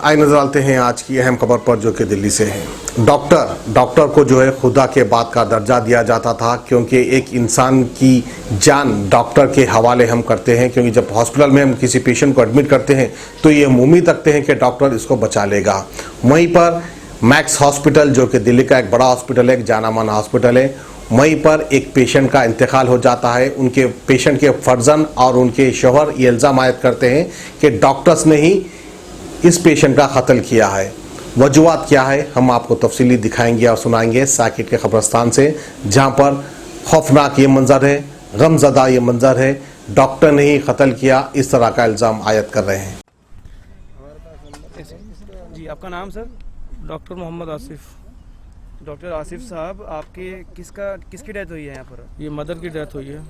आइए नजर डालते हैं आज की अहम खबर पर जो कि दिल्ली से है। डॉक्टर को जो है खुदा के बाद का दर्जा दिया जाता था, क्योंकि एक इंसान की जान डॉक्टर के हवाले हम करते हैं। क्योंकि जब हॉस्पिटल में हम किसी पेशेंट को एडमिट करते हैं तो ये हम उम्मीद रखते हैं कि डॉक्टर इसको बचा लेगा। वहीं पर मैक्स हॉस्पिटल जो कि दिल्ली का एक बड़ा हॉस्पिटल है, एक जाना माना हॉस्पिटल है, वहीं पर एक पेशेंट का इंतकाल हो जाता है। उनके पेशेंट के फर्जन और उनके शौहर ये इल्ज़ाम आयद करते हैं कि डॉक्टर्स ने ही इस पेशेंट का कत्ल किया है। वजूहात क्या है हम आपको तफसीली दिखाएंगे और सुनाएंगे साकिट के कब्रिस्तान से, जहां पर खौफनाक ये मंजर है, गमज़दा ये मंजर है। डॉक्टर ने ही कत्ल किया, इस तरह का इल्ज़ाम आयद कर रहे हैं। जी, आपका नाम sir? Doctor Mohammad Asif. Doctor Asif साहब, आपके किसकी डेथ हुई है यहाँ पर? ये मदर की डेथ हुई है।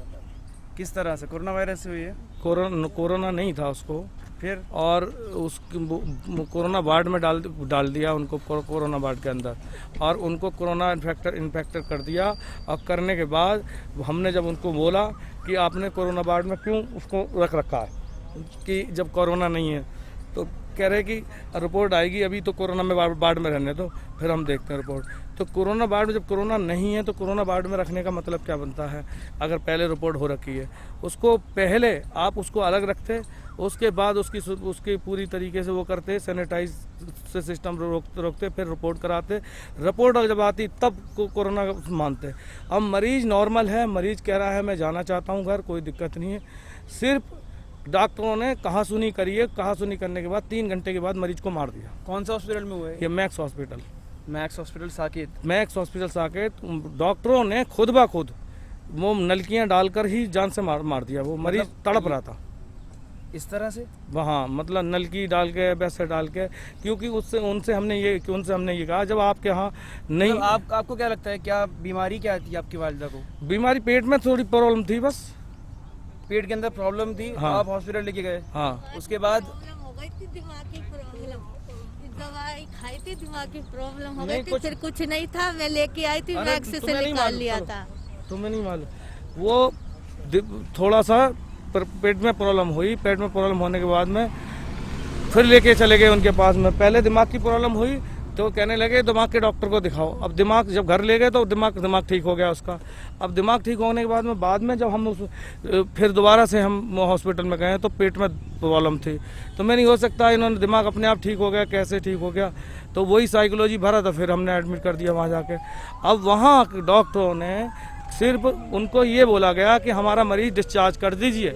किस तरह से? कोरोना वायरस से हुई है? कोरोना नहीं था उसको, फिर और उस कोरोना वार्ड में डाल दिया उनको, कोरोना वार्ड के अंदर, और उनको कोरोना इन्फेक्टर कर दिया। और करने के बाद हमने जब उनको बोला कि आपने कोरोना वार्ड में क्यों उसको रख रखा है कि जब कोरोना नहीं है, तो कह रहे कि रिपोर्ट आएगी, अभी तो कोरोना में वार्ड में रहने दो, फिर हम देखते हैं रिपोर्ट। तो कोरोना वार्ड में जब कोरोना नहीं है तो कोरोना वार्ड में रखने का मतलब क्या बनता है? अगर पहले रिपोर्ट हो रखी है, उसको पहले आप उसको अलग रखते, उसके बाद उसकी पूरी तरीके से वो करते, सैनिटाइज से सिस्टम रोकते, फिर रिपोर्ट कराते। रिपोर्ट जब आती तब कोरोना मानते। अब मरीज़ नॉर्मल है, मरीज़ कह रहा है मैं जाना चाहता हूँ घर, कोई दिक्कत नहीं है। सिर्फ डॉक्टरों ने कहासुनी करी है, कहासुनी करने के बाद 3 घंटे के बाद मरीज को मार दिया। कौन सा हॉस्पिटल में हुआ है? ये max hospital. Max hospital Saket. Max hospital Saket. डॉक्टरों ने खुद ब खुद वो नलकियां डालकर ही जान से मार दिया। वो मरीज तड़प रहा था इस तरह से वहाँ, मतलब नलकी डाल के, वैसे डाल के, क्योंकि उनसे हमने ये कहा जब आपके यहाँ नहीं। तो आपको क्या लगता है, क्या बीमारी क्या थी आपकी वालिदा को? बीमारी पेट में थोड़ी प्रॉब्लम थी, बस पेट के अंदर प्रॉब्लम थी। हाँ। आप हॉस्पिटल लेके गए? हाँ। उसके बाद दिमागी प्रॉब्लम, दवाई खाई थी, दिमागी प्रॉब्लम हो गई थी, फिर कुछ नहीं था, मैं लेके आई थी, मैक्स से निकाल लिया था। तुम्हें नहीं मालूम? वो थोड़ा सा पेट में प्रॉब्लम हुई, पेट में प्रॉब्लम होने के बाद में फिर लेके चले गए उनके पास में। पहले दिमाग की प्रॉब्लम हुई तो कहने लगे दिमाग के डॉक्टर को दिखाओ। अब दिमाग जब घर ले गए तो दिमाग ठीक हो गया उसका। अब दिमाग ठीक होने के बाद में जब हम फिर दोबारा से हम हॉस्पिटल में गए तो पेट में प्रॉब्लम थी। तो मैं नहीं हो सकता इन्होंने दिमाग अपने आप ठीक हो गया, कैसे ठीक हो गया? तो वही साइकोलॉजी भरा था, फिर हमने एडमिट कर दिया वहाँ जाके। अब वहाँ डॉक्टरों ने सिर्फ उनको ये बोला गया कि हमारा मरीज डिस्चार्ज कर दीजिए।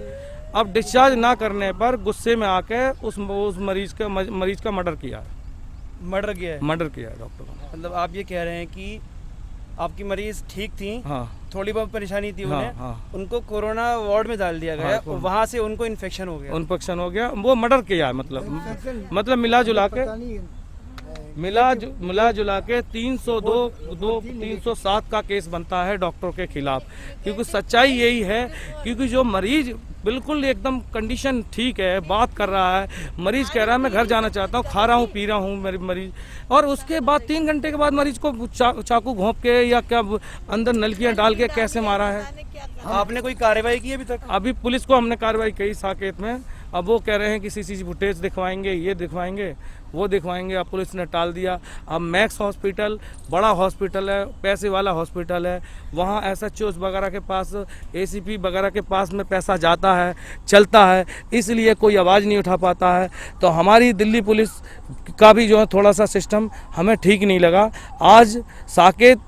अब डिस्चार्ज ना करने पर गुस्से में आके उस मरीज का मर्डर किया है। मर्डर किया है? मर्डर किया है डॉक्टर ने। मतलब आप ये कह रहे हैं कि आपकी मरीज ठीक थी, हाँ, थोड़ी बहुत परेशानी थी उन्हें, हाँ। उनको कोरोना वार्ड में डाल दिया गया, हाँ, वहाँ से उनको इन्फेक्शन हो गया। वो मर्डर किया है। मतलब मिला जुला के 307 का केस बनता है डॉक्टरों के खिलाफ। क्योंकि सच्चाई यही है, क्योंकि जो मरीज बिल्कुल एकदम कंडीशन ठीक है, बात कर रहा है, मरीज कह रहा है मैं घर जाना चाहता हूँ, खा रहा हूँ, पी रहा हूँ मेरे मरीज, और उसके बाद 3 घंटे के बाद मरीज को चाकू घोंप के या क्या अंदर नलकियां डाल के कैसे मारा है? आपने कोई कार्रवाई की अभी तक? अभी पुलिस को हमने कार्रवाई की साकेत में। अब वो कह रहे हैं कि सीसीटीवी फुटेज दिखवाएंगे, ये दिखवाएंगे, वो दिखवाएंगे। अब पुलिस ने टाल दिया। अब मैक्स हॉस्पिटल बड़ा हॉस्पिटल है, पैसे वाला हॉस्पिटल है, वहाँ SHO वगैरह के पास, ACP वगैरह के पास में पैसा जाता है, चलता है, इसलिए कोई आवाज़ नहीं उठा पाता है। तो हमारी दिल्ली पुलिस का भी जो है थोड़ा सा सिस्टम हमें ठीक नहीं लगा। आज साकेत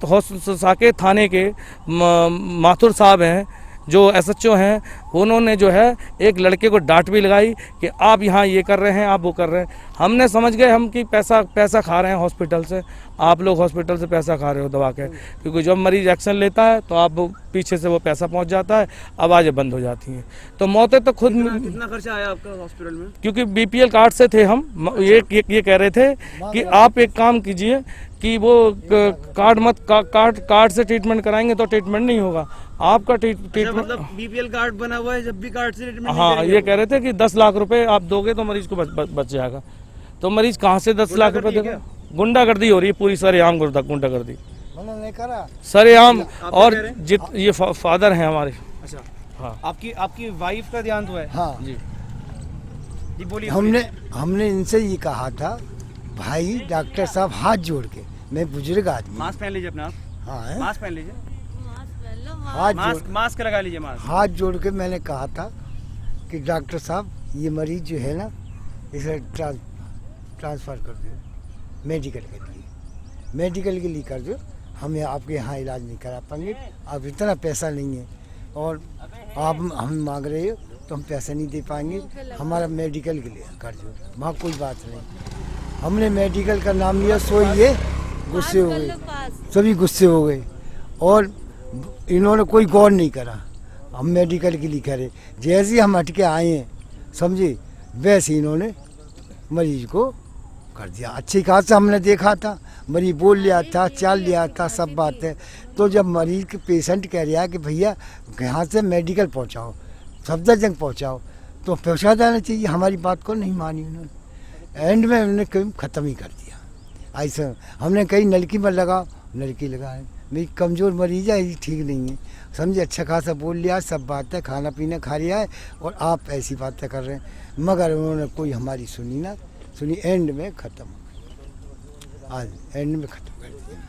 थाने के माथुर साहब हैं जो SHO हैं, उन्होंने जो है एक लड़के को डांट भी लगाई कि आप यहाँ ये कर रहे हैं, आप वो कर रहे हैं। हमने समझ गए हम कि पैसा खा रहे हैं हॉस्पिटल से, आप लोग हॉस्पिटल से पैसा खा रहे हो दवा के। क्योंकि जब मरीज एक्शन लेता है तो आप पीछे से वो पैसा पहुंच जाता है, आवाज़ें बंद हो जाती हैं। तो मौतें तो खुद। कितना खर्चा आया आपका हॉस्पिटल में? क्योंकि BPL कार्ड से थे हम, ये कह रहे थे कि आप एक काम कीजिए कि वो कार्ड से ट्रीटमेंट कराएंगे तो ट्रीटमेंट नहीं होगा आपका। ट्रीटमेंट मतलब BPL कार्ड बना हुआ है, जब भी कार्ड से ट्रीटमेंट? हाँ, ये कह रहे थे कि 10 लाख रुपए आप दोगे तो मरीज को बच जाएगा। तो मरीज कहाँ से 10 लाख रुपए देगा? गुंडागर्दी हो रही है पूरी, सरेआम गुंडागर्दी, सरेआम। और ये फादर हैं हमारे। अच्छा, हाँ। आपकी वाइफ का देहांत हुआ है? हाँ जी। बोलिए। हमने इनसे ये कहा था भाई डॉक्टर साहब हाथ जोड़ के, मैं बुजुर्ग आदमी। मास्क पहन लीजिए अपना आप, हाँ है? मास्क पहन लीजिए, मास्क पहन लो, हाथ मास्क जोड़ मास्क लगा लीजिए, मास्क। हाथ जोड़ के मैंने कहा था कि डॉक्टर साहब ये मरीज जो है ना इसे ट्रांसफ़र कर दो मेडिकल के लिए, मेडिकल के लिए कर दो, हमें आपके यहाँ इलाज नहीं करा पाएंगे, अब इतना पैसा नहीं है और आप हम मांग रहे हो तो हम पैसा नहीं दे पाएंगे, हमारा मेडिकल के लिए कर दो। वहाँ कोई बात नहीं, हमने मेडिकल का नाम लिया, सो ये गुस्से हो गए, सभी गुस्से हो गए और इन्होंने कोई गौर नहीं करा, हम मेडिकल के लिए करे, जैसे ही हम हट के आए हैं समझे वैसे इन्होंने मरीज को कर दिया। अच्छी खासा हमने देखा था, मरीज बोल लिया था, चाल लिया था, सब बात है। तो जब मरीज के पेशेंट कह रहा है कि भैया यहाँ से मेडिकल पहुँचाओ, सफदरजंग पहुँचाओ, तो पहुँचा देना चाहिए, हमारी बात को नहीं मानी उन्होंने, एंड में उन्होंने कहीं ख़त्म ही कर दिया। ऐसा हमने कहीं नलकी में लगाओ, नलकी लगाए, मेरी कमज़ोर मरीज है, ये ठीक नहीं है समझे, अच्छा खासा बोल लिया, सब बात है, खाना पीना खा लिया है और आप ऐसी बातें कर रहे हैं, मगर उन्होंने कोई हमारी सुनी ना सुनी, एंड में ख़त्म हो गई, आज एंड में ख़त्म कर दिया।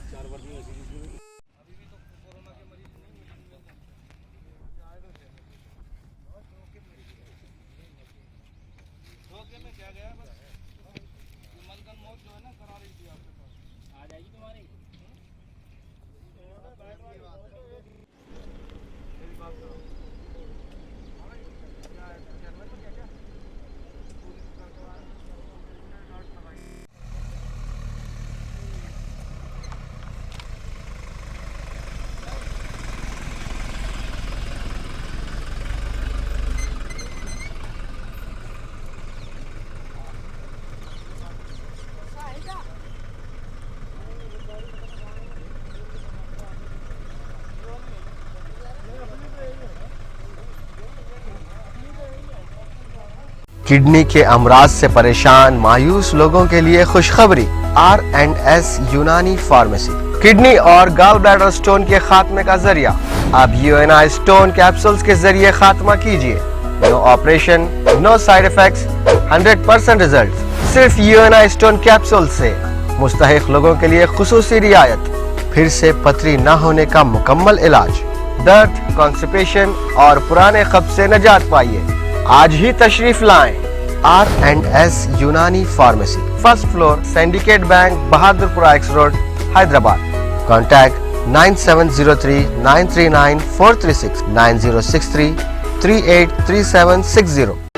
किडनी के अमराज से परेशान मायूस लोगों के लिए खुशखबरी, R&S यूनानी फार्मेसी किडनी और गॉल ब्लैडर स्टोन के खात्मे का जरिया। अब UNI स्टोन कैप्सूल्स के जरिए खात्मा कीजिए, no operation, no side effects, 100% result. सिर्फ UNI स्टोन कैप्सूल से मुस्तहिक लोगों के लिए खुसूसी रियायत, फिर से पथरी न होने का मुकम्मल इलाज, दर्द, कॉन्स्टिपेशन और पुराने कब्ज से निजात पाइए। आज ही तशरीफ लाएं। R&S यूनानी pharmacy, first floor, syndicate bank, Bahadurpura x road, Hyderabad. Contact 9703 939 436 9063 383760।